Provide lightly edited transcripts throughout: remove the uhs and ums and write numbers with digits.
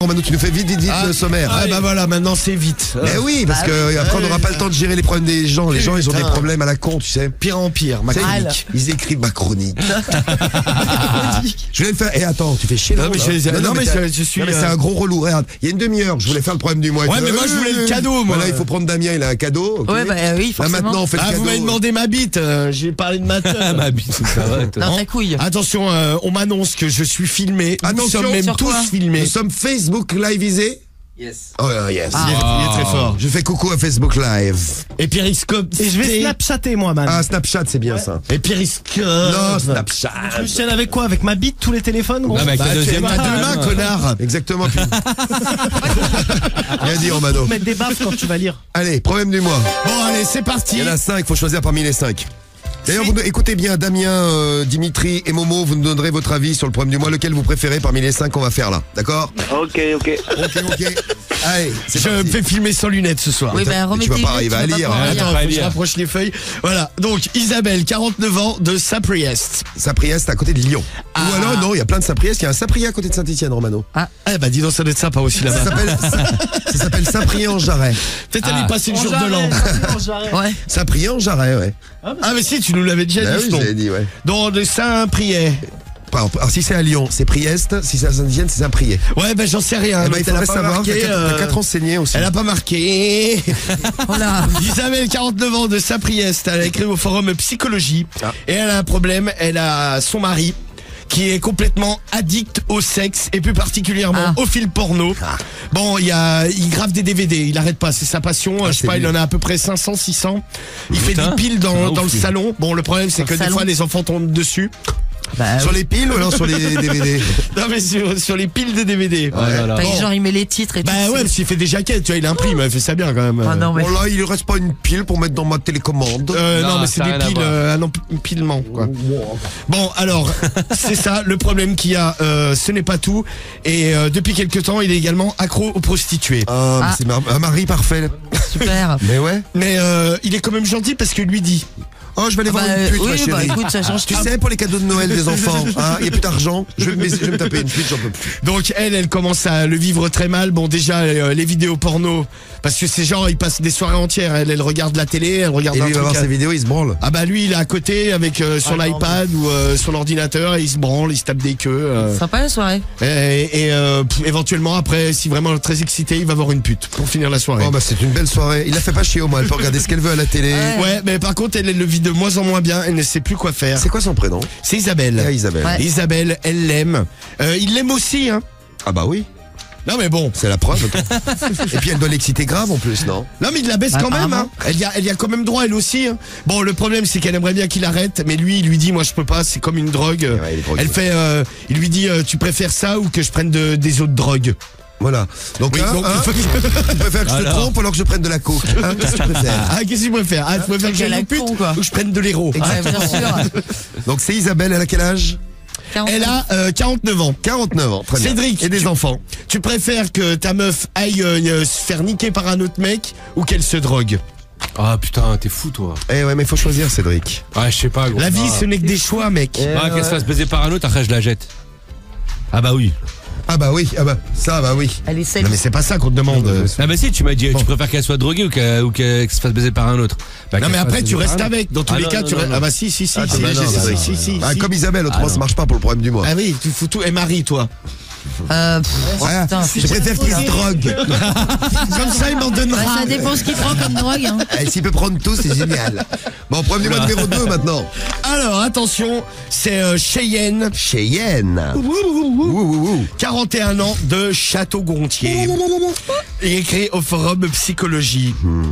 Manu, tu nous fais vite le sommaire. Ah bah voilà, maintenant c'est vite. Mais oui, parce que après on n'aura pas le temps de gérer les problèmes des gens. Les gens, ils ont des problèmes à la con, tu sais. Pire en pire, ma chronique. Ils écrivent ma chronique. Je voulais le faire. Et attends, tu fais chier là. Non mais je suis. Non mais c'est un gros relou. Regarde, il y a une demi-heure, je voulais faire le problème du mois. Ouais, mais moi je voulais le cadeau, moi. Voilà, il faut prendre Damien, il a un cadeau. Okay. Ouais, bah oui, forcément. Là maintenant, on fait le cadeau. Vous m'avez demandé ma bite. J'ai parlé de ma tête. Ma bite, ça va. Non, ta couille. Attention, on m'annonce que je suis filmé. Attention, nous sommes même tous filmés. Nous sommes Facebook liveisés. Yes. Oh yes. Il est très fort. Je fais coucou à Facebook Live. Et Periscope. Et je vais Snapchatter moi, man. Ah, Snapchat, c'est bien ça. Et Periscope. Non, Snapchat. Je tiens avec quoi? Avec ma bite, tous les téléphones, gros? Non, mais avec la deuxième T'as deux mains, connard. Exactement. Bien dit, Romano. Mettre des baffes quand tu vas lire. Allez, problème du mois. Bon, allez, c'est parti. Il y en a 5, il faut choisir parmi les 5. D'ailleurs, vous écoutez bien Damien, Dimitri et Momo, vous nous donnerez votre avis sur le problème du mois, lequel vous préférez parmi les 5 qu'on va faire là, d'accord? Ok. Allez, Je me fais filmer sans lunettes ce soir. Oui, bah tu vas pas arriver à lire. Attends, pas faut que je lire. rapproche les feuilles. Voilà, donc Isabelle, 49 ans, de Saint-Priest. Saint-Priest à côté de Lyon. Ou alors, non, il y a plein de Saint-Priest, il y a un Saint-Priest à côté de Saint-Etienne, Romano. Eh bah dis donc, ça doit être sympa aussi Ça là-bas. s'appelle Saint-Priest-en-Jarret. Peut-être aller passer une jour de l'an. Ouais. Saint-Priest-en-Jarret, ouais. Ah mais si, tu nous l'avais déjà Bah dit. oui, je l'ai dit, ouais. Dans de Saint-Priest. Alors, si c'est à Lyon, c'est Priest, si c'est à Saint-Etienne, c'est Saint-Priest. Ouais, ben j'en sais rien. Eh ben, Donc, il faudrait savoir, t'as 4 enseigné aussi. Elle a pas marqué. Voilà. Isabelle, 49 ans, de Saint-Priest. Elle a écrit au forum Psychologie. Et elle a un problème. Elle a son mari qui est complètement addict au sexe et plus particulièrement au film porno. Bon, il grave des DVD, il arrête pas, c'est sa passion. Je sais pas, il en a à peu près 500, 600. Il fait des piles dans le salon. Bon, le problème c'est que des fois les enfants tombent dessus. Bah, Sur les piles ou alors sur les DVD? Non mais sur les piles de DVD. Bah, genre il met les titres et tout. Bah ouais, parce qu'il fait des jaquettes, tu vois, il imprime, il fait ça bien quand même. Ah non, mais... Bon là, il ne reste pas une pile pour mettre dans ma télécommande. Non mais c'est ça a des rien à piles, voir. un empilement quoi. Bon alors, c'est ça, le problème qu'il y a, ce n'est pas tout. Et depuis quelque temps, il est également accro aux prostituées. Mais c'est un mari parfait. Super. Mais ouais. Mais il est quand même gentil parce que lui dit... Oh, je vais aller voir une pute, ma oui, chérie. bah écoute, ça change Tu tout. sais, pour les cadeaux de Noël des enfants, il n'y a plus d'argent. Je vais me taper une pute, j'en peux plus. Donc elle commence à le vivre très mal. Bon déjà les vidéos porno, parce que ces gens ils passent des soirées entières. Elle regarde la télé, elle regarde Et un lui, il va truc. voir ses vidéos, il se branle. Ah bah lui il est à côté avec son iPad ou son ordinateur et il se branle, il se tape des queues. Sympa la soirée. Éventuellement après, si vraiment très excité, il va voir une pute pour finir la soirée. Oh bah c'est une belle soirée. Il la fait pas chier au moins, elle peut regarder ce qu'elle veut à la télé. Ouais, mais par contre elle le vit de moins en moins bien. Elle ne sait plus quoi faire. C'est quoi son prénom? C'est Isabelle. Ah, Isabelle. Ouais. Isabelle, elle l'aime. Il l'aime aussi, hein. Ah bah oui, Non mais bon. c'est la preuve. Et puis elle doit l'exciter grave en plus, non? Non mais il la baisse quand même, hein. Apparemment. Elle y a quand même droit elle aussi, hein. Bon le problème c'est qu'elle aimerait bien qu'il arrête, mais lui il lui dit moi je peux pas, c'est comme une drogue. Ouais, il est drogué. Elle fait, il lui dit tu préfères ça ou que je prenne des autres drogues. Voilà. Donc, Oui, donc, tu préfères que je te Alors. trompe alors que je prenne de la coke, hein? Qu'est-ce que tu préfères? Ah qu'est-ce que tu préfères? Ah tu préfères que Qu'elle j'aille a une pute con, quoi. ou que je prenne de l'héros? Ouais, bien sûr. Donc c'est Isabelle, elle a quel âge? Elle a 49 ans. 49 ans, très bien. Cédric, Et des enfants. Tu préfères que ta meuf aille se faire niquer par un autre mec ou qu'elle se drogue? Ah putain, t'es fou toi. Eh ouais, mais faut choisir, Cédric. Ouais, je sais pas gros. La vie ce n'est que des choix mec. Ah, qu'elle se fasse baiser par un autre, après je la jette. Ah bah oui. Ah bah oui, ça bah oui. Elle est Non mais c'est pas ça qu'on te demande. Ah bah si, tu m'as dit, tu préfères qu'elle soit droguée ou qu'elle se fasse baiser par un autre. Bah, Non qu'elle mais se après fasse tu baiser restes par un autre. avec. Dans tous Ah les non, cas non, tu restes. non, Ah bah si. Ah, bah non, Si. Ah, comme Isabelle, autrement ça marche pas pour le problème du mois. Ah oui, tu fous tout. Et Marie toi. Ouais, putain, je préfère qu'il se drogue. Comme ça il m'en donnera. Bah, ça dépend ce qu'il prend comme drogue. Hein. Eh, s'il peut prendre tout, c'est génial. Bon, problème du mois numéro 2 maintenant. Alors attention, c'est Cheyenne. Cheyenne. Ouh. 41 ans de Château-Gontier. Et écrit au forum Psychologie. Non,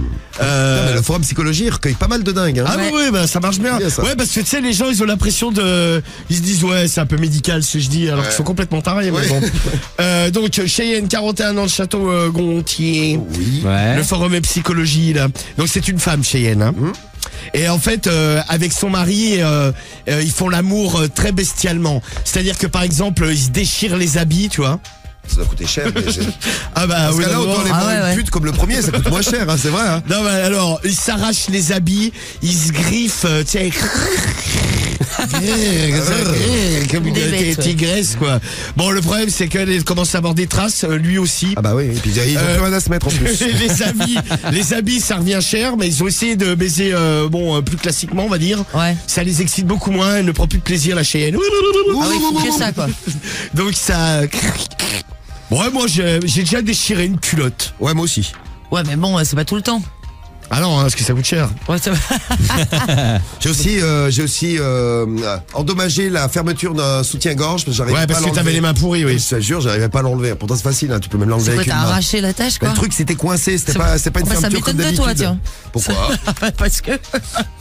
mais le forum psychologie il recueille pas mal de dingues. Hein. Ah oui, bah ça marche bien. Bien, ça. Ouais, parce que tu sais, les gens, ils ont l'impression de... Ils se disent, ouais, c'est un peu médical ce que je dis, alors qu'ils sont complètement tarés. mais Ouais. bon. Donc, Cheyenne, 41 ans de Château-Gontier. Oui. Ouais. Le forum Psychologie, là. Donc, c'est une femme, Cheyenne. Hein. Et en fait, avec son mari, ils font l'amour très bestialement. C'est-à-dire que, par exemple, ils se déchirent les habits, tu vois. Ça doit coûter cher. Mais Ah bah parce oui, que là, autant les Ah voir ouais, une ouais. pute comme le premier, ça coûte moins cher, hein, c'est vrai. Hein. Non mais alors, ils s'arrachent les habits, ils se griffent, tu sais. Comme une Des bêtes, ouais. tigresse, quoi. Bon, le problème, c'est qu'elle commence à avoir des traces, lui aussi. Ah bah oui, et puis ils ont plus rien à se mettre en plus. les habits, ça revient cher, mais ils ont essayé de baiser, plus classiquement, on va dire. Ouais. Ça les excite beaucoup moins, elle ne prend plus de plaisir, la Cheyenne. Ah oui, faut que ça, quoi. Donc ça... Ouais, moi, j'ai déjà déchiré une culotte. Ouais, moi aussi. Ouais, mais bon, c'est pas tout le temps. Ah non, parce que ça coûte cher. Ouais, ça va. J'ai aussi endommagé la fermeture d'un soutien-gorge parce que j'arrivais Ouais, pas parce à que t'avais l'enlever. les mains pourries, oui. Je te jure, j'arrivais pas à l'enlever. Pourtant c'est facile, hein, tu peux même l'enlever C'est quoi, avec une t'as main. arraché la tâche, Mais quoi? le truc c'était coincé, c'était pas une Bah, ça fermeture comme m'étonne de d'habitude. toi, tiens. Pourquoi? Parce que.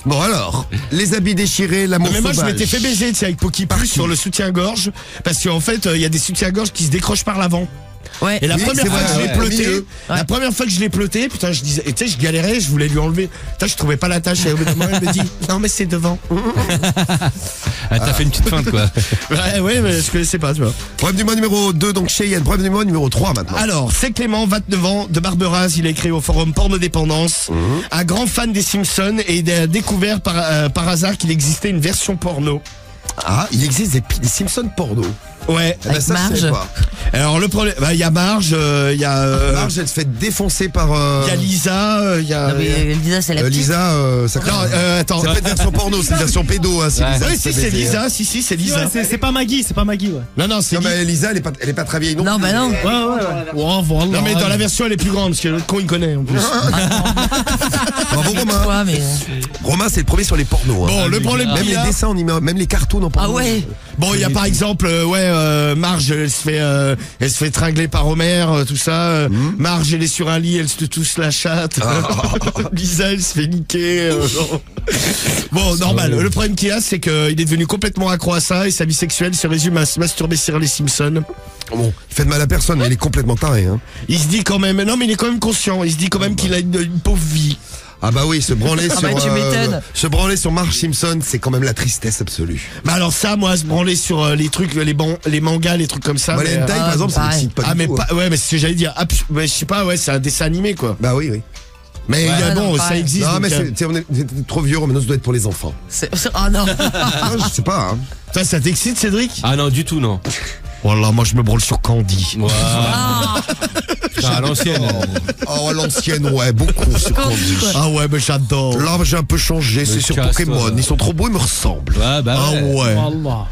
Bon alors, les habits déchirés, l'amour Mais moi, je sauvage. m'étais fait baiser, tu sais, avec Poki Plus sur le soutien-gorge. Parce qu'en fait, il y a des soutiens-gorge qui se décrochent par l'avant. Ouais. Et la Oui, première c'est fois vrai, que je l'ai ouais, ploté, au milieu. la première fois que je l'ai ploté, putain, je disais, et tu sais, je galérais, je voulais lui enlever. Putain, je trouvais pas la tâche. Et au bout d'un moment, elle me dit, non, mais c'est devant. Ah, t'as fait une petite feinte, quoi. Ouais, mais je connaissais pas, tu vois. Problème du mois numéro 2, donc Cheyenne. Problème du mois numéro 3 maintenant. Alors, c'est Clément, 29 ans, de Barberaz, il a écrit au forum Pornodépendance. Un grand fan des Simpsons et il a découvert par hasard qu'il existait une version porno. Ah, il existe des Simpsons porno. Ouais. Eh ben, Avec ça, je sais Marge. pas. Alors, le problème, il y a Marge, il y a, Marge, elle se fait défoncer par il y a Lisa, il y a... Non, mais Lisa, c'est la petite. Lisa, ça Non, attends. c'est pas une version porno, c'est une version pédo, hein, si Ouais. Lisa Oui, se fait si, c'est baiser, hein. Lisa, si, c'est Ouais, Lisa. c'est pas Maggie, ouais. Non, c'est Non, Lisa. mais Lisa, elle est pas très vieille non Non, plus. bah non. Ouais, voilà. Non, mais dans la version, elle est plus grande, parce que l'autre con, il connaît, en plus. Bravo Romain. Quoi, mais. Romain, c'est le premier sur les pornos. hein. Bon, le problème Même qu'il y les a... dessins, même les cartoons en porno. Ah ouais. Bon, il y a par exemple, Marge, elle se fait tringler par Homer, tout ça. Marge, elle est sur un lit, elle se touche la chatte. Lisa, elle se fait niquer. Bon, normal. Le problème qu'il y a, c'est qu'il est devenu complètement accro à ça et sa vie sexuelle se résume à se masturber sur les Simpsons. Bon, il fait de mal à personne, mais il est complètement taré. Hein. Il se dit quand même, non, mais il est quand même conscient. Il se dit quand même qu'il a une pauvre vie. Ah bah oui, se branler Ah sur bah, tu m'étonnes. se branler sur Marge Simpson, c'est quand même la tristesse absolue. Bah alors ça, moi, se branler sur les trucs, les mangas, les trucs comme ça. Moi, les mais, hentai, par exemple, ça pareil. m'excite pas ah du mais tout. hein. pas, ouais, mais c'est ce que j'allais dire. Mais je sais pas, ouais, c'est un dessin animé quoi. Bah oui, oui. Mais Ouais, bon, non, ça pareil. existe. Non, donc, mais c'est on est trop vieux, maintenant ça doit être pour les enfants. Oh non. Ah, je sais pas. Hein. Toi, ça t'excite, Cédric? Ah non, du tout, non. Voilà, moi je me branle sur Candy. Wow. Ah, Putain, à l'ancienne. Oh, à l'ancienne, ouais, beaucoup sur Candy, Candy. quoi. Ah ouais, mais j'adore. Là, j'ai un peu changé, c'est sur casse-toi. Pokémon. Ils sont trop beaux, ils me ressemblent. Ouais, bah Ah ouais. ouais. Allah.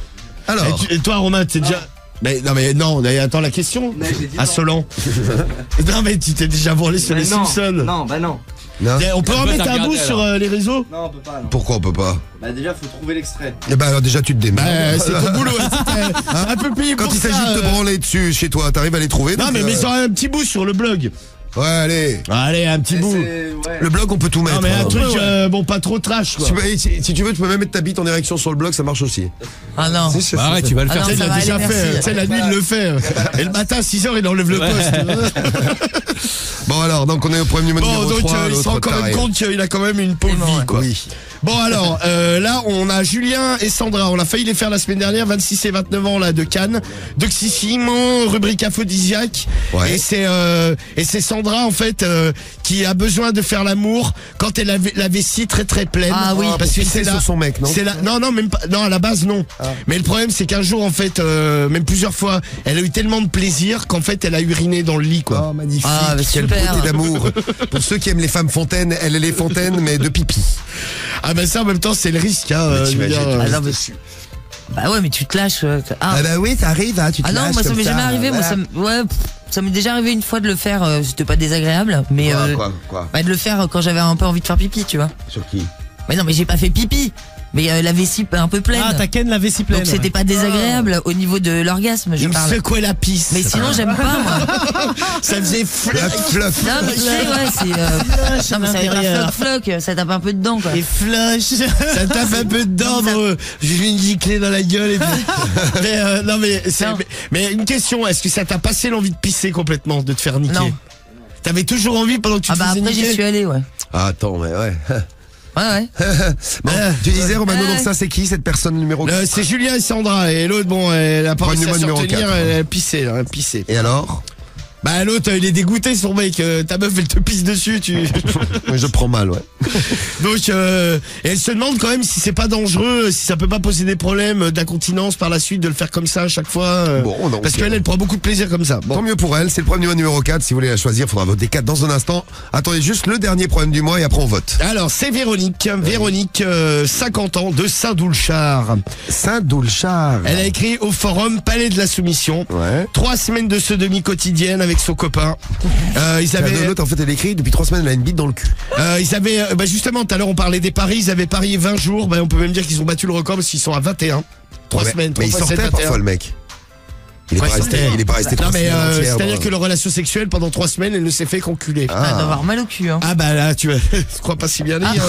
Alors, Et toi, Romain, t'es déjà. Mais non, mais attends la question. À Solan. Non, mais tu t'es déjà branlé sur les Simpsons. Non, bah non. non. On peut en Toi, mettre t'as un bout regardé, sur alors. les réseaux? Non, on peut pas. Non. Pourquoi on peut pas? Bah déjà, faut trouver l'extrait. Eh ben alors déjà tu te démerdes. C'est ton boulot. Un peu payé Quand pour il ça, s'agit de te branler dessus chez toi, t'arrives à les trouver. Non, donc, mais mets un petit bout sur le blog. Ouais, allez. Allez, un petit bout. Ouais. Le blog, on peut tout mettre. Non, mais un hein. truc, bon, pas trop trash, quoi. Si tu veux, tu peux même mettre ta bite en érection sur le blog, ça marche aussi. Ah non. Si, Bah arrête, tu vas le Ah faire. non, Tu sais, il ça l'a va déjà aller, fait. merci. Tu sais, la nuit, il le fait. Et le matin, à 6h, il enlève le poste. Bon alors, donc on est au premier numéro Bon, donc 3. il se rend quand même compte qu'il a quand même une pauvre C'est bon, vie, ouais. quoi. Oui. Bon, alors, là, on a Julien et Sandra. On a failli les faire la semaine dernière, 26 et 29 ans, là, de Cannes. D'Oxysimo, rubrique aphrodisiaque. Ouais. Et c'est Sandra, en fait, qui a besoin de faire l'amour quand elle a la vessie très très pleine. Ah oui. Parce que C'est sur son mec, non? non, même pas, non, à la base, non. Mais le problème, c'est qu'un jour, en fait, même plusieurs fois, elle a eu tellement de plaisir qu'en fait, elle a uriné dans le lit, quoi. Oh, magnifique. Ah, bah, Quelle super. beauté d'amour. Pour ceux qui aiment les femmes fontaines, elle est les fontaines, mais de pipi. Ah, ben ça, en même temps, c'est le risque, hein. Mais je veux t'imagines, dire, Ah non, mais. Bah ouais, mais tu te lâches. Ah. Ah bah oui, ça arrive, hein, tu te Ah non, lâches moi ça comme m'est jamais arrivé. Moi, voilà. ça m'est déjà arrivé une fois de le faire. C'était pas désagréable, mais Quoi bah, de le faire quand j'avais un peu envie de faire pipi, tu vois. Sur qui? Mais non, mais j'ai pas fait pipi. Mais la vessie un peu pleine. Ah, t'as Ken la vessie pleine. Donc c'était pas désagréable au niveau de l'orgasme, je il me parle. secouait la pisse. Mais sinon j'aime pas moi. Ça faisait Fluff, fluff. Non mais je sais ouais c'est non mais ça va être un floc, ça tape un peu dedans quoi. Et flush, ça tape un peu dedans, bro. J'ai eu une giclée dans la gueule et puis... mais non mais Non. mais une question, est-ce que ça t'a passé l'envie de pisser complètement, de te faire niquer? Non. T'avais toujours envie pendant que tu Ah te bah faisais après niquer? j'y suis allé ouais. Ah, attends, mais ouais. Ouais. Bon, tu disais, Romano, Ouais. donc ça, c'est qui, cette personne numéro C'est Julien et Sandra et l'autre bon elle a pas réussi à se numéro retenir, 4. elle a pissé là, elle a pissé. Et alors? Bah l'autre il est dégoûté son mec, ta meuf elle te pisse dessus, Oui, je prends mal, ouais. Donc et elle se demande quand même si c'est pas dangereux, si ça peut pas poser des problèmes d'incontinence par la suite de le faire comme ça à chaque fois. Bon, donc, parce qu'elle prend beaucoup de plaisir comme ça. Tant mieux pour elle, c'est le problème du mois numéro 4. Si vous voulez la choisir, il faudra voter 4 dans un instant. Attendez juste le dernier problème du mois et après on vote. Alors c'est Véronique, 50 ans de Saint-Doulchard. Saint-Doulchard. Elle a écrit au forum Palais de la Soumission. Ouais. 3 semaines de sodomie quotidienne avec son copain. Ils avaient L'autre, en fait, elle écrit depuis 3 semaines, elle a une bite dans le cul. ils avaient justement tout à l'heure on parlait des paris, ils avaient parié 20 jours, on peut même dire qu'ils ont battu le record parce qu'ils sont à 21. 3 semaines, 3 Mais il fois sortait 7, parfois 21. le mec. Il est Ouais, pas resté, c'était- il est pas resté Non 3 mais semaines entières, c'est-à-dire bon. que leur relation sexuelle pendant 3 semaines elle ne s'est fait qu'enculer. Elle doit avoir mal au cul, hein. Ah bah là tu je crois pas si bien dire.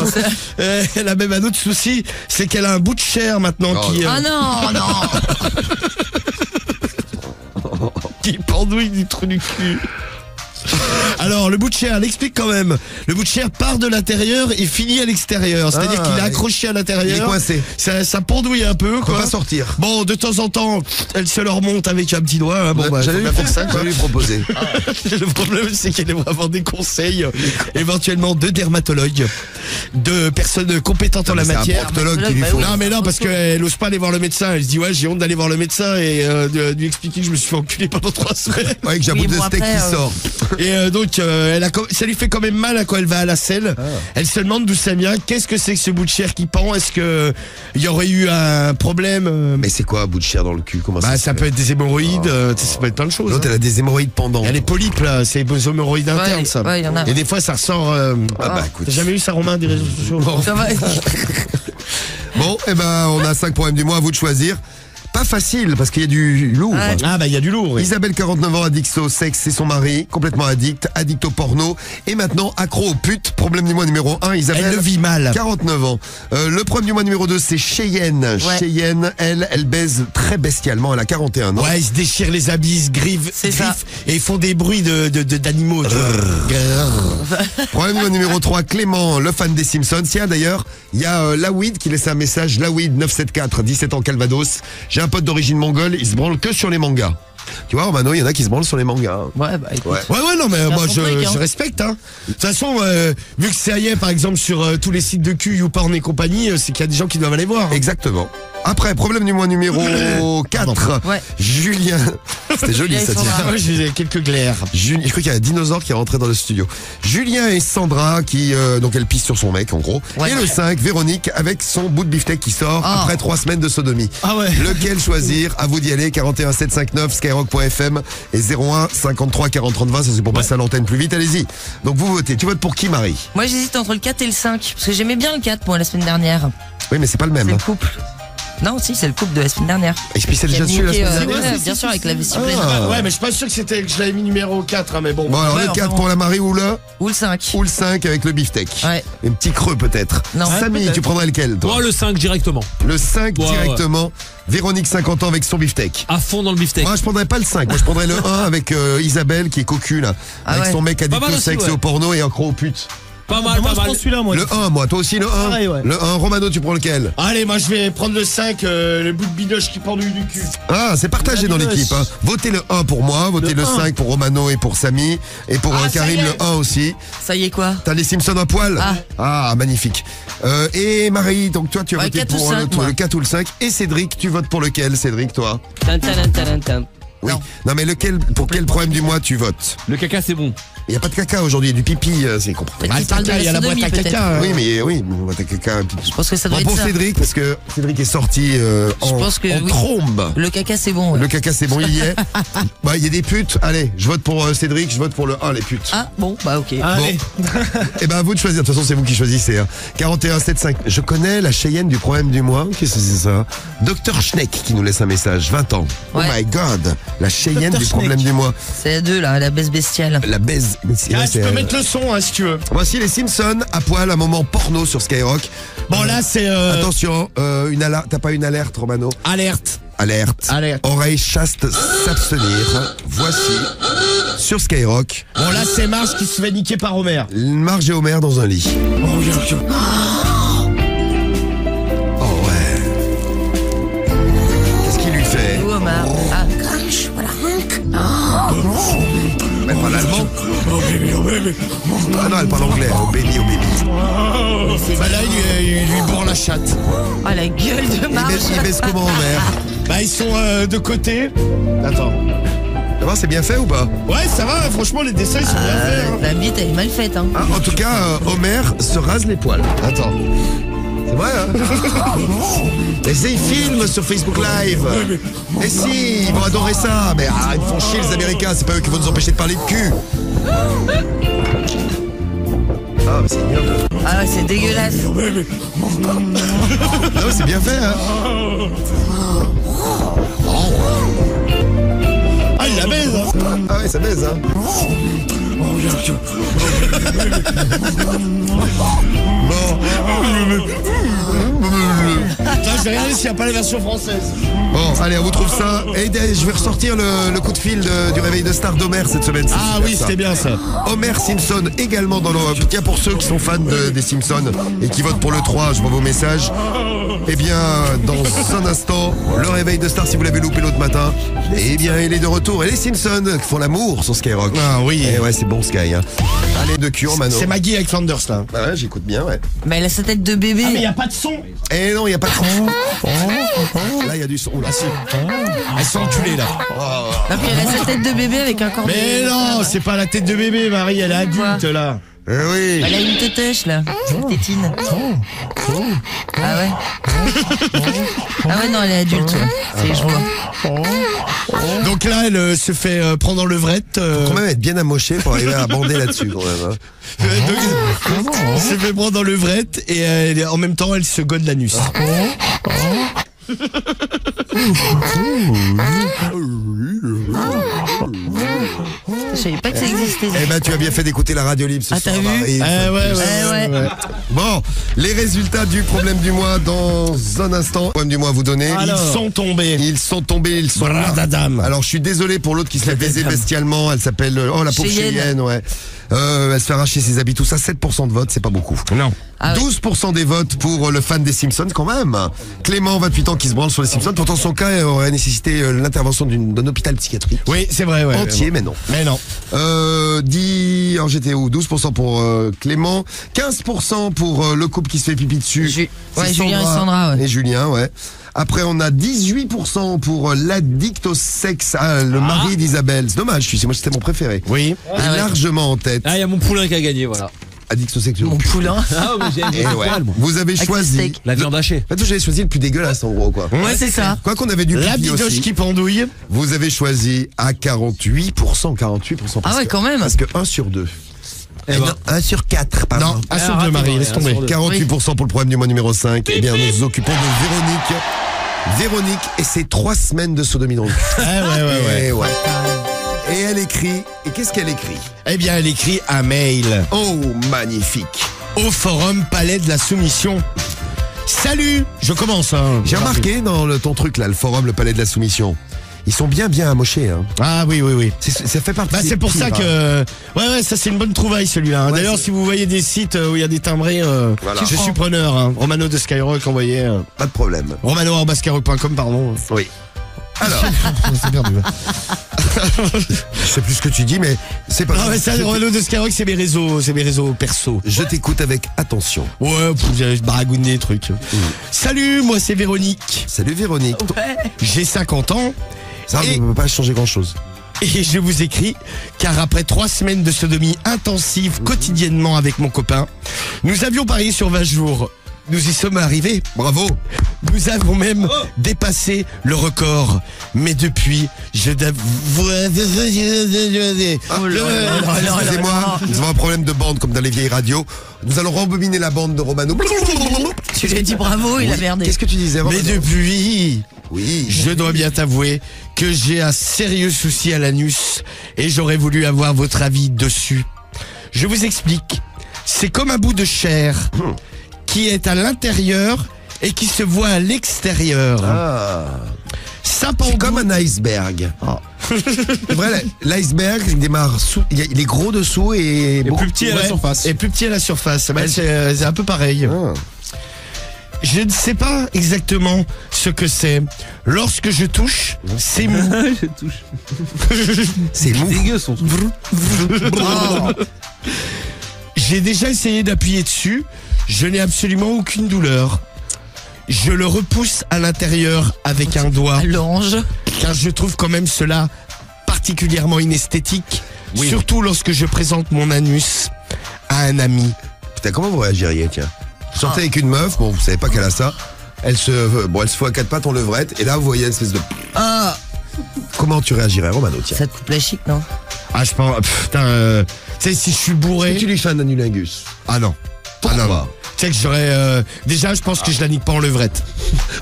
Elle a même un autre souci, c'est qu'elle a un bout de chair maintenant Oh, qui Ah non, non. qui pendouille du trou du cul. Alors le bout de chair, elle explique quand même. Le bout de chair part de l'intérieur et finit à l'extérieur. C'est-à-dire Ah, qu'il est accroché à l'intérieur. il est coincé. Ça pendouille un peu On peut quoi. pas sortir. Bon, de temps en temps, elle se le remonte avec un petit doigt. Hein. Bon, bah, J'allais faut lui bien faire ça, quoi. lui proposer. Le problème, c'est qu'elle aimerait avoir des conseils, éventuellement de dermatologues, de personnes compétentes en la C'est un matière. proctologue qui lui Bah faut. oui. Non, mais non, parce qu'elle ose pas aller voir le médecin. Elle se dit, ouais, j'ai honte d'aller voir le médecin et de lui expliquer que je me suis fait enculer pendant 3 semaines. Ouais, que j'ai un Oui, bout de bon, steak après, qui sort. Et donc, ça lui fait quand même mal quand elle va à la selle. Elle se demande d'où ça vient. Qu'est-ce que c'est que ce bout de chair qui pend? Est-ce que il y aurait eu un problème Mais c'est quoi un bout de chair dans le cul? Comment Bah, se ça fait peut être des hémorroïdes, ça peut être plein de choses. L'autre, hein. elle a des hémorroïdes pendant. Il y a les polypes là, c'est des hémorroïdes internes ça. Ouais, il y en a. Et des fois ça ressort. Ah bah écoute. T'as jamais eu ça Romain des réseaux sociaux? Ça va. Bon, eh ben, on a 5 problèmes du mois, à vous de choisir. Pas facile, parce qu'il y a du lourd. Ouais. Ah bah il y a du lourd. Oui. Isabelle, 49 ans, addict au sexe, c'est son mari, complètement addict au porno, et maintenant accro aux putes. Problème du mois numéro 1, Isabelle. Elle le vit mal. 49 ans. Le problème du mois numéro 2, c'est Cheyenne. Ouais. Cheyenne, elle baise très bestialement, elle a 41 ans. Ouais, ils se déchirent les habits, ils se griffent, C'est ça. et ils font des bruits d'animaux. tu vois. Problème du mois numéro 3, Clément, le fan des Simpsons. Tiens, d'ailleurs, il y a Lawid qui laisse un message, Lawid 974, 17 ans, Calvados. J'ai un pote d'origine mongole, il se branle que sur les mangas. Tu vois, Romano, il y en a qui se branlent sur les mangas. Ouais, bah écoute. Ouais. Ouais, non, mais moi son je, truc, hein. je respecte. Hein. De toute façon, vu que ça y est, par exemple, sur tous les sites de cul, YouPorn et compagnie, c'est qu'il y a des gens qui doivent aller voir. hein. Exactement. Après, problème du mois numéro 4. Ouais. Julien. C'était joli, Julien et ça tient. Sandra. Ouais, j'ai quelques glaires. Je crois qu'il y a un dinosaure qui est rentré dans le studio. Julien et Sandra qui donc elle pisse sur son mec en gros. Ouais. Et le 5, Véronique avec son bout de beefsteak qui sort Oh. après 3 semaines de sodomie. Ah ouais. Lequel choisir? À vous d'y aller. 41 759 skyrock.fm et 01 53 40 30 20. Ça c'est pour passer à l'antenne plus vite. Allez-y. Donc vous votez. Tu votes pour qui, Marie? Moi j'hésite entre le 4 et le 5. Parce que j'aimais bien le 4 moi la semaine dernière. Oui, mais c'est pas le même. C'est le couple. Non, si, c'est le couple de la semaine dernière. Il se pissait Qui a déjà dessus la niqué, semaine dernière. ouais, bien sûr, avec la vessie pleine. Ah. Ouais, mais je suis pas sûr que c'était que je l'avais mis numéro 4, hein, mais bon. Bon alors Ouais, le 4 enfin, pour la Marie ou le Ou le 5. ou le 5 avec le beefsteak. Ouais. Un petit creux peut-être. Non. Samy, peut-être. tu prendrais lequel toi? Moi, le 5 directement. Le 5 Ouais, directement. Véronique 50 ans avec son beefsteak. À fond dans le beefsteak. Moi je prendrais pas le 5, moi je prendrais le 1 avec Isabelle qui est cocu là. Ah avec ouais. son mec addict Pas mal au aussi, sexe ouais. et au porno et accro aux putes. Pas mal, Moi, pas je mal. prends celui-là, moi. Le 1 moi, toi aussi le 1. Pareil, ouais. Le 1, Romano tu prends lequel? Allez, moi je vais prendre le 5, le bout de bidoche qui pendouille du cul. Ah c'est partagé dans l'équipe hein. Votez le 1 pour moi, votez le Le 5 pour Romano et pour Samy. Et pour Ah, ça Karim y est. le 1 aussi. Ça y est quoi? T'as les Simpsons à poil? Ah magnifique. Et Marie, donc toi tu as Ouais, voté 4 ou pour 5, moi. le 4 ou le 5. Et Cédric, tu votes pour lequel Cédric toi? Oui. Non mais lequel, pour quel problème du mois tu votes? Le caca, c'est bon. Il n'y a pas de caca aujourd'hui, il y a du pipi, c'est compris. Peut-être qu'il parle de il y a la la boîte sodomie à peut-être. caca. Oui, mais oui, boîte à caca, pipi. Je pense que ça doit Bon, être pour ça. Cédric, parce que Cédric est sorti en, pense que en oui. trombe. Le caca c'est bon. Ouais. Le caca, c'est bon, il y est. Bah, il y a des putes. Allez, je vote pour Cédric, je vote pour le 1, les putes. Ah bon, bah ok. Allez. Et ben, à vous de choisir. De toute façon, c'est vous qui choisissez. Hein. 41 75. Je connais la Cheyenne du problème du mois. Qu'est-ce que c'est ça? Dr Schneck qui nous laisse un message. 20 ans. Ouais. Oh my god. La Cheyenne Dr. du problème Schneck. du mois. C'est la 2 là, la baisse bestiale. La baise. Ah, tu peux mettre le son hein, si tu veux. Voici les Simpsons à poil, un moment porno sur Skyrock. Bon là c'est Attention, une alerte. T'as pas une alerte, Romano? alerte. Alerte. Alerte. Oreille chaste s'abstenir. Voici sur Skyrock Bon là c'est Marge qui se fait niquer par Homer. Marge et Homer dans un lit. Oh ouais. Qu'est-ce qu'il lui fait? Ou Omar. Ah, elle parle allemand. Ah non, elle parle anglais. Oh baby, oh baby. Bah là, il lui bourre la chatte. Ah, la gueule de Marge. Il baisse comment, Homer? Bah, ils sont de côté. Attends. Ça va, c'est bien fait ou pas? Ouais, ça va, franchement, les dessins, ils sont bien faits. Hein. La bite, elle est mal faite. Hein. Ah, en tout cas, Homer se rase les poils. Attends. C'est vrai, hein? Mais ils filment sur Facebook Live. Et si, ils vont adorer ça. Mais ils me font chier les Américains, c'est pas eux qui vont nous empêcher de parler de cul. Ah, mais c'est bien. Ah ouais, c'est dégueulasse. Non, c'est bien fait, hein? Ah, il la baise, hein. Ah ouais, ça baise, hein? Putain, je vais regarder s'il n'y a pas la version française. Bon, allez, on vous trouve ça. Et je vais ressortir le coup de fil du réveil de star d'Homer cette semaine. C'est Ah super, oui, ça. c'était bien ça. Homer Simpson également dans le... Tiens, pour ceux qui sont fans des Simpsons et qui votent pour le 3, je vois vos messages. Eh bien, dans un instant, le réveil de star, si vous l'avez loupé l'autre matin, eh bien, il est de retour. Et les Simpsons qui font l'amour sur Skyrock. Ah oui. Eh ouais, c'est bon Sky. Hein. Allez, de cul en mano. C'est Maggie avec Flanders là. Bah ouais, j'écoute bien, ouais. Mais elle a sa tête de bébé. Ah, mais il n'y a pas de son. Eh non, il n'y a pas de son. Là, il y a du son. Là, si. Elles sont enculées là. Non, puis elle a sa tête de bébé avec un corps de... Mais non, c'est pas la tête de bébé, Marie, elle est adulte là. Eh oui. Elle a une tétèche là, une tétine. Ah ouais. Ah ouais, non, elle est adulte. Ouais. Je vois. Donc là, elle se fait prendre en levrette. Quand même être bien amoché pour arriver à bander là-dessus, quand même. Hein. Donc, elle se fait prendre en levrette et en même temps, elle se gode l'anus. Je savais pas que ça existait. Eh ben, tu as bien fait d'écouter la radio libre ce Ah, soir. t'as vu Marie. Ouais. Bon, les résultats du problème du mois dans un instant. Problème du mois à vous donner. Ils sont tombés. Ils sont tombés, ils sont là. Bradadam. Alors, je suis désolé pour l'autre qui se fait baiser bestialement. Elle s'appelle, la pauvre Cheyenne. Cheyenne, ouais. Elle se fait arracher ses habits, tout ça. 7% de vote, c'est pas beaucoup. Non. Ah ouais. 12% des votes pour le fan des Simpsons, quand même. Clément, 28 ans, qui se branle sur les Simpsons. Pourtant, son cas aurait nécessité l'intervention d'un hôpital psychiatrique. Oui, c'est vrai, ouais. Entier, mais non. Mais non. Alors j'étais où? 12% pour Clément, 15% pour le couple qui se fait pipi dessus. Ouais, C'est Julien et Sandra, ouais. Et Julien, ouais. Après, on a 18% pour l'addict au sexe, le mari d'Isabelle. C'est dommage, moi c'était mon préféré. Oui. Et largement en tête. Ah, il y a mon poulain qui a gagné, voilà. Addict au sexe. Mon poulain. Ah, mais j'ai Et ouais. Vous avez Avec le choisi. steak. la viande hachée. En fait, vous avez choisi le plus dégueulasse en gros, quoi. Ouais, c'est ça. Quoi qu'on avait du La pipi bidoche aussi. qui pendouille. Vous avez choisi à 48%. 48%. Ah ouais, quand même. Parce que 1 sur 2. Eh ben. Non, 1 sur 4, pardon. Non, un sur deux, Marie, laisse tomber. 48% pour le problème du mois numéro 5. Eh bien, nous nous occupons de Véronique et ses 3 semaines de sodomie dans le cul. Ouais. Et ouais. Et elle écrit. Et qu'est-ce qu'elle écrit? Eh bien, elle écrit un mail Oh, magnifique. au forum Palais de la Soumission. Salut, je commence. Hein. J'ai remarqué dans ton truc là, le forum, le palais de la soumission. Ils sont bien amochés. Hein. Ah oui. Ça fait partie. Bah, c'est pour ça que... Ouais, ça c'est une bonne trouvaille celui-là. Hein. Ouais, D'ailleurs, c'est- si vous voyez des sites où il y a des timbrés, Voilà. je suis preneur. Hein. Romano de Skyrock, envoyez. Pas de problème. Romano@skyrock.com, pardon. Oui. Alors, C'est perdu. je sais plus ce que tu dis, mais c'est pas Non, grave. mais ça, Romano de Skyrock, c'est mes réseaux perso. Je t'écoute avec attention. Ouais, je baragouine des trucs. Salut, moi c'est Véronique. Salut Véronique. J'ai 50 ans. Ça Et- ne peut pas changer grand-chose. Et je vous écris, car après 3 semaines de sodomie intensive quotidiennement avec mon copain, nous avions parié sur 20 jours. Nous y sommes arrivés. Bravo. Nous avons même dépassé le record. Mais depuis, je Excusez-moi, nous avons un problème de bande comme dans les vieilles radios. Nous allons rembobiner la bande de Romano. Tu lui as dit bravo, il a Oui. merdé. Qu'est-ce que tu disais, Mais Romano? depuis, Oui. je dois bien t'avouer que j'ai un sérieux souci à l'anus et j'aurais voulu avoir votre avis dessus. Je vous explique. C'est comme un bout de chair qui est à l'intérieur et qui se voit à l'extérieur. Ah. Ça C'est pendouille. comme un iceberg. C'est vrai, l'iceberg, il démarre il est gros dessous et Et plus petit à la Ouais, surface. Et plus petit à la surface. Bah, c'est un peu pareil. Ah. Je ne sais pas exactement ce que c'est. Lorsque je touche, c'est mou. Je touche. C'est mou. Dégueu son truc. J'ai déjà essayé d'appuyer dessus. Je n'ai absolument aucune douleur. Je le repousse à l'intérieur avec un doigt. L'ange. Car je trouve quand même cela particulièrement inesthétique. Surtout lorsque je présente mon anus à un ami. Putain, comment vous réagiriez, tiens? Vous sortez avec une meuf, bon, vous savez pas qu'elle a ça. Elle se fout à quatre pattes en levrette, et là, vous voyez une espèce de... Ah, Comment tu réagirais, Romano, tiens? ça te coupe la chic, non? Ah, je pense... Putain, tu sais, si je suis bourré... Tu lui fais un anulingus. Ah non. Pourquoi? Ah non. Tu sais que j'aurais... Déjà, je pense que je la nique pas en levrette.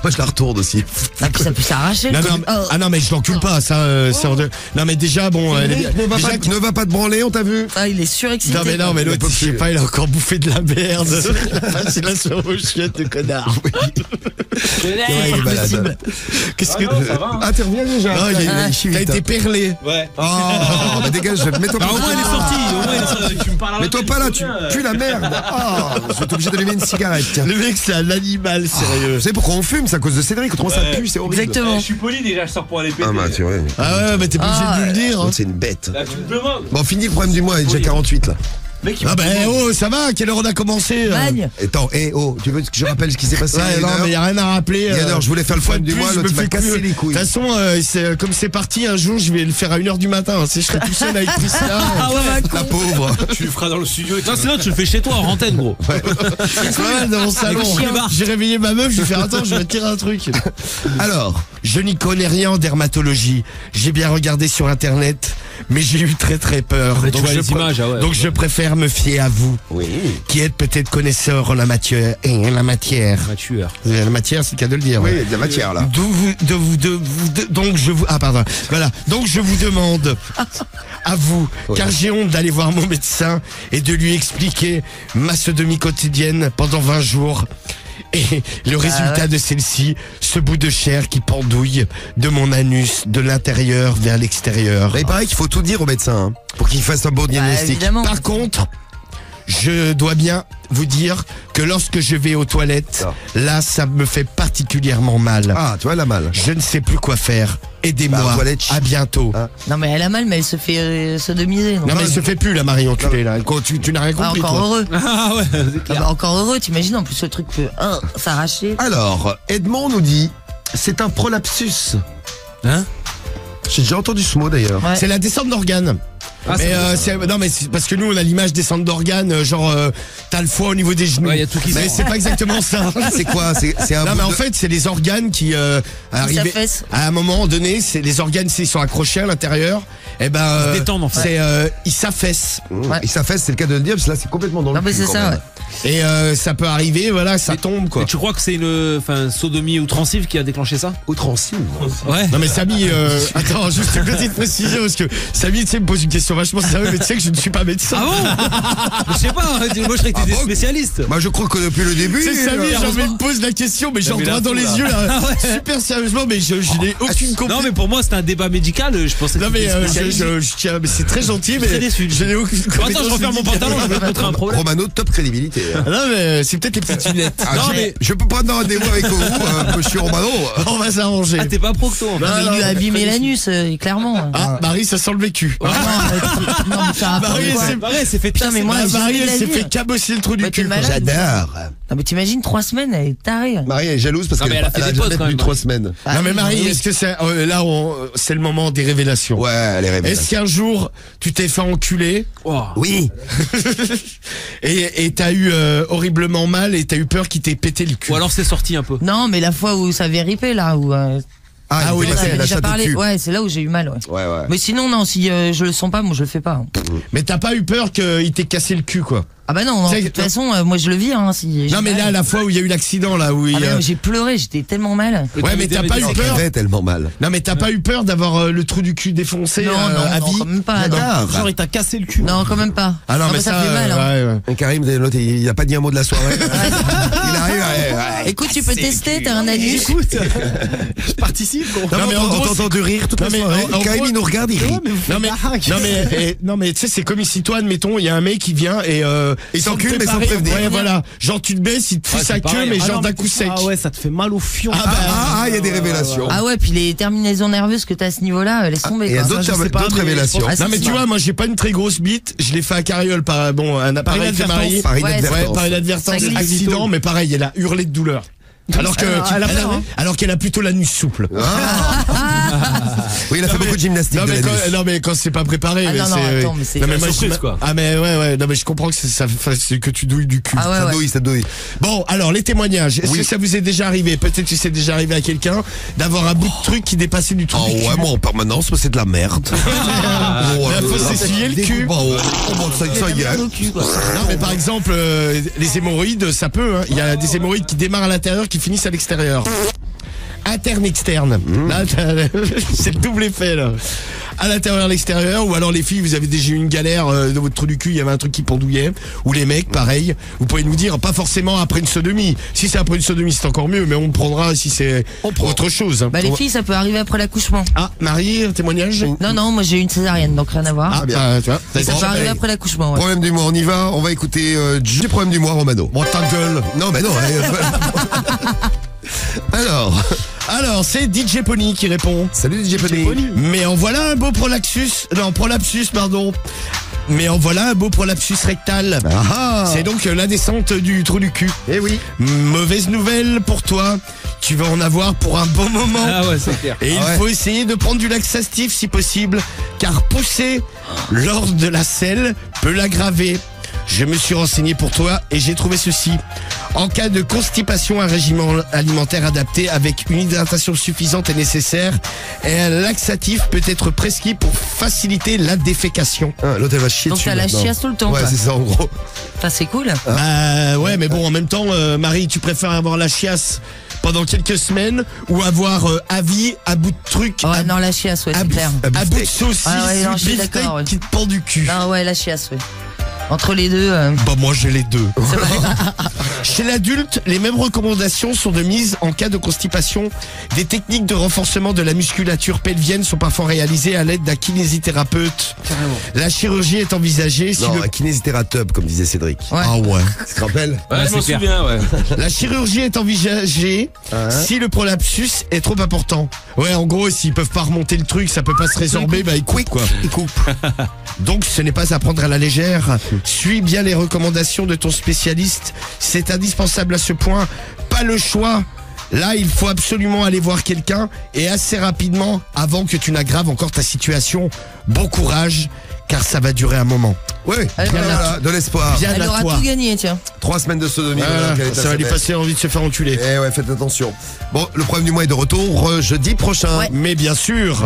Moi, je la retourne aussi. Ah, puis ça peut s'arracher. Non, le non, truc. mais- Oh. ah non, mais je l'encule pas, ça, c'est hors de... Non, mais déjà, bon... elle est bien- déjà que- Ne va pas te branler, on t'a vu? Ah, il est surexcité. Non, mais Il l'autre, peut je sais plus. pas, il a encore bouffé de la merde. C'est la soeur aux chiottes de connard. Ouais, il est malade. Qu'est-ce que... Ah, tu reviens déjà? Non, t'as été perlé. Ouais. Oh, bah dégage, mets-toi Bah, au moins, elle est sortie. Au moins, elle est sortie. Tu me parles Mets-toi pas là, tu pues la merde. Ah, je vais être obligé d'allumer une cigarette, tiens. Le mec, c'est un animal, sérieux. Vous savez pourquoi on fume? C'est à cause de Cédric. Autrement, ça pue, c'est horrible. Exactement. Je suis poli déjà, je sors pour aller péter. Ah, bah, tu vois. Ah ouais, mais t'es pas obligé de nous le dire. Hein. Donc, c'est une bête. Là, tu me demandes. Bon, fini le problème du mois, il est déjà 48 là. Mec, il Ah me bah demande. oh, ça va, à quelle heure on a commencé Bagne. Attends, tu veux que je rappelle ce qui s'est passé il y a Ouais, une non, heure mais y a rien à rappeler. Il y a une heure, je voulais faire le fois problème de du plus, mois, je l'autre me il m'a fais cassé plus. les couilles. De toute façon, comme c'est parti, un jour, je vais le faire à 1h du matin. Tu sais, je serai tout seul avec Priscilla. Ah ouais, La pauvre. Tu le feras dans le studio. Non, sinon, tu le fais chez toi en antenne, gros. C'est pas mal dans mon salon. J'ai réveillé ma meuf, je lui fais attends, je vais te tirer un truc. Alors, Je n'y connais rien en dermatologie. J'ai bien regardé sur internet, mais j'ai eu très très peur. Mais tu vois les images, ah ouais. Donc je préfère me fier à vous, oui. qui êtes peut-être connaisseur en la matière. La matière. Tueur. La matière, c'est le cas de le dire. Oui, ouais. il y a de la matière là. Donc je vous voilà. Donc je vous demande à vous, car j'ai honte d'aller voir mon médecin et de lui expliquer ma sodomie quotidienne pendant 20 jours. Et le résultat ouais. de celle-ci, ce bout de chair qui pendouille de mon anus de l'intérieur vers l'extérieur. Mais il paraît qu'il faut tout dire au médecin hein, pour qu'il fasse un bon Bah, diagnostic. évidemment. Par contre, je dois bien vous dire que lorsque je vais aux toilettes, là, ça me fait particulièrement mal. Ah, tu vois, elle a mal. Je ne sais plus quoi faire. Aidez-moi. Bah, aux toilettes, À bientôt. Ah. Non, mais elle a mal, mais elle se fait sodomiser. Non mais il se fait plus la Marie enculée là. Tu n'as rien Ah, compris encore toi. heureux. Ah ouais, c'est Ah clair. bah, encore heureux, t'imagines en plus le truc peut s'arracher. Alors, Edmond nous dit, c'est un prolapsus. Hein? J'ai déjà entendu ce mot d'ailleurs. Ouais. C'est la descente d'organes. Ah, mais c'est non mais c'est parce que nous on a l'image descente d'organes genre t'as le foie au niveau des genoux. Ouais, y a tout qui mais sort. c'est pas exactement ça. C'est quoi? C'est un Non bout mais en de- fait c'est les organes qui arrivent s'affaissent. à un moment donné, c'est les organes s'ils sont accrochés à l'intérieur, et ben Ils se détendent, en fait. c'est ils s'affaissent. Ouais. Et ça fait, c'est le cas de le dire, parce que là c'est complètement dans le Non, mais cul, c'est quand ça, même. ouais. Et ça peut arriver, voilà, ça tombe quoi. Et tu crois que c'est une sodomie outrancive qui a déclenché ça? Outrancive. Ouais. Non mais Samy, attends, juste une petite précision parce que Samy, tu sais, me pose une question vachement sérieuse, mais tu sais que je ne suis pas médecin. Ah bon? Je sais pas, moi je croyais que t'étais bon spécialiste. Bah je crois que depuis le début. C'est Samy, genre, il me pose la question, mais genre mais droit la dans fou, les là. yeux là, Ah ouais. super sérieusement, mais je n'ai aucune compréhension. Non mais pour moi c'était un débat médical, je pensais que Non mais t'étais spécialiste. je tiens, mais c'est très gentil, mais très déçu. je n'ai aucune Bon, attends, je referme mon pantalon, je vais te montrer un problème. Romano, top crédibilité. hein. Ah non mais c'est peut-être les petites lunettes. Ah, Non, je- mais- je peux pas prendre rendez-vous avec vous, monsieur Romano. On va s'arranger. Ah t'es pas procto en fait. Non, mais il lui a abîmé l'anus, clairement. Ah Marie, ça sent le vécu. Non, mais ça va pas, Marie, quoi. c'est Ouais, c'est fait Putain, mais moi, Ah, j'ai Marie, jamais elle de la s'est vie. fait cabosser le trou du Bah, t'es cul. malade. J'adore. Non, mais t'imagines 3 semaines, elle est tarée. Marie elle est jalouse parce Non, mais qu'elle elle a fait des jamais pauses, quand tenu même, 3 Marie. semaines. Non mais Marie, oui. est-ce que c'est là c'est le moment des révélations. Ouais, elle est réveillée. Est-ce qu'un jour tu t'es fait enculer Oh. Oui. et t'as eu horriblement mal et t'as eu peur qu'il t'ait pété le cul? Ou alors c'est sorti un peu. Non, mais la fois où ça avait ripé, là, où. Ah, oui, il on est on passé avait la déjà chatte au parlé. cul. Ouais, c'est là où j'ai eu mal, ouais. Ouais, ouais. Mais sinon, non, si je le sens pas, moi je le fais pas. Mais t'as pas eu peur qu'il t'ait cassé le cul quoi? Ah bah non, de C'est- toute façon, moi je le vis, hein. Si j'ai Non mais mal. là la fois où il y a eu l'accident là où il Ah bah non, j'ai pleuré, j'étais tellement mal. Ouais mais t'as pas eu Elle peur. avait tellement mal. Non mais t'as pas eu peur d'avoir le trou du cul défoncé Non, non, à non, vie? quand même pas. Non, J'adore. Genre, il t'a cassé le cul. non, quand même pas. Ah non mais ça fait mal, hein. ouais, ouais. Et Karim, l'autre, il a pas dit un mot de la soirée. Il arrive, Écoute, tu peux tester, t'as un anus. Écoute, je participe. Gros. Non, mais en on gros, t'entend de rire toute la Non, mais soirée. en Karim, gros- il nous regarde, il rit. Ouais, mais vous faites Non mais, baraque. non mais tu sais c'est comme ici toi admettons il y a un mec qui vient et Il sans s'encule, te mais sans préparer, prévenir. ouais voilà genre tu te baisses il te fout Ouais, sa c'est queue pareil. mais Ah genre non, d'un mais coup sec. Ah ouais, ça te fait mal au fion. Ah bah, Ah, il y a des révélations. Ah ouais, puis les terminaisons nerveuses que t'as à ce niveau-là, laisse tomber. Il y a quoi. d'autres Ça, je sais pas, d'autres mais- révélations. Ah, non mais c'est tu ça. vois moi j'ai pas une très grosse bite je l'ai fait à Carriole par un appareil qui est marié Par Ouais, inadvertance. ouais par inadvertance Ça glisse. accident mais pareil elle a hurlé de douleur alors que Elle a peur, hein. alors qu'elle a plutôt l'anus souple. Oui, il a fait beaucoup de gymnastique Non de mais, l'anus. non mais quand c'est pas préparé Ah mais non, non, c'est attends, mais c'est- non, mais C'est moi, la je- surprise, quoi. Ah mais ouais non mais je comprends que c'est que tu douilles du cul. Ah ouais, Ça ouais. douille, ça douille. Bon, alors les témoignages. Est-ce Oui. que ça vous est déjà arrivé? Peut-être que c'est déjà arrivé à quelqu'un d'avoir un bout de truc qui dépassait du trou Oh du cul. ouais, moi en permanence, moi, c'est de la merde. Oh, Il faut là, s'essuyer le cul. Bon, ça y est. Au cul, quoi. Non, mais par exemple, les hémorroïdes, ça peut. Hein. Il y a des hémorroïdes qui démarrent à l'intérieur, qui finissent à l'extérieur. Interne, externe. Là, c'est le double effet là. À l'intérieur, à l'extérieur, ou alors les filles, vous avez déjà eu une galère dans votre trou du cul, il y avait un truc qui pendouillait, ou les mecs, pareil. Vous pouvez nous dire, pas forcément après une sodomie. Si c'est après une sodomie, c'est encore mieux, mais on prendra si c'est autre chose. Hein. Bah les filles, ça peut arriver après l'accouchement. Ah, Marie, un témoignage. Non, moi j'ai eu une césarienne, donc rien à voir. Ah, bien. bah, tu vois. Et ça bon, peut arriver allez. après l'accouchement, ouais. Problème du mois, on y va. On va écouter du problème du mois, Romano. Bon, ta gueule. Non, mais non. Alors, c'est DJ Pony qui répond. salut DJ Pony. Mais en voilà un beau prolapsus, pardon. Mais en voilà un beau prolapsus rectal. Ah, C'est donc la descente du trou du cul. eh oui. Mauvaise nouvelle pour toi. Tu vas en avoir pour un bon moment. Ah ouais, c'est clair. Et il ouais. faut essayer de prendre du laxatif si possible, car pousser lors de la selle peut l'aggraver. Je me suis renseigné pour toi et j'ai trouvé ceci. En cas de constipation, un régime alimentaire adapté avec une hydratation suffisante est nécessaire et un laxatif peut être prescrit pour faciliter la défécation. Ah, l'autre, elle va chier Donc dessus. t'as la maintenant. chiasse tout le temps, Ouais, quoi. c'est ça en gros. Ça c'est cool. Bah ouais, mais bon, en même temps, Marie, tu préfères avoir la chiasse pendant quelques semaines ou avoir à vie à bout de truc, Ouais, non, la chiasse, ouais, à, c'est bout, clair. à bout de saucisse, Ah ouais, non, je suis beefsteak d'accord, ouais. qui te pend du cul. Non, ouais, la chiasse, ouais. Entre les deux, Bah moi j'ai les deux. c'est vrai. Chez l'adulte, les mêmes recommandations sont de mise en cas de constipation. Des techniques de renforcement de la musculature pelvienne sont parfois réalisées à l'aide d'un kinésithérapeute. La chirurgie est envisagée si Non, le... un kinésithérapeute, comme disait Cédric. Ouais. Ah ouais. Tu te rappelles Ouais, je m'en c'est clair. souviens, ouais. La chirurgie est envisagée si le prolapsus est trop important. Ouais, en gros, s'ils peuvent pas remonter le truc, ça peut pas se résorber, bah ils coupent quoi. Il coupe. Donc ce n'est pas à prendre à la légère. Suis bien les recommandations de ton spécialiste. C'est indispensable à ce point. Pas le choix. Là, il faut absolument aller voir quelqu'un et assez rapidement avant que tu n'aggraves encore ta situation. Bon courage, car ça va durer un moment. Ouais, Elle voilà, aura- de l'espoir. Bien Elle à aura toi. tout gagné, tiens. 3 semaines de sodomie. Voilà, voilà, quelle est ta ça va lui semaine. passer envie de se faire enculer. Eh ouais, faites attention. Bon, le problème du mois est de retour jeudi prochain. Ouais. Mais bien sûr.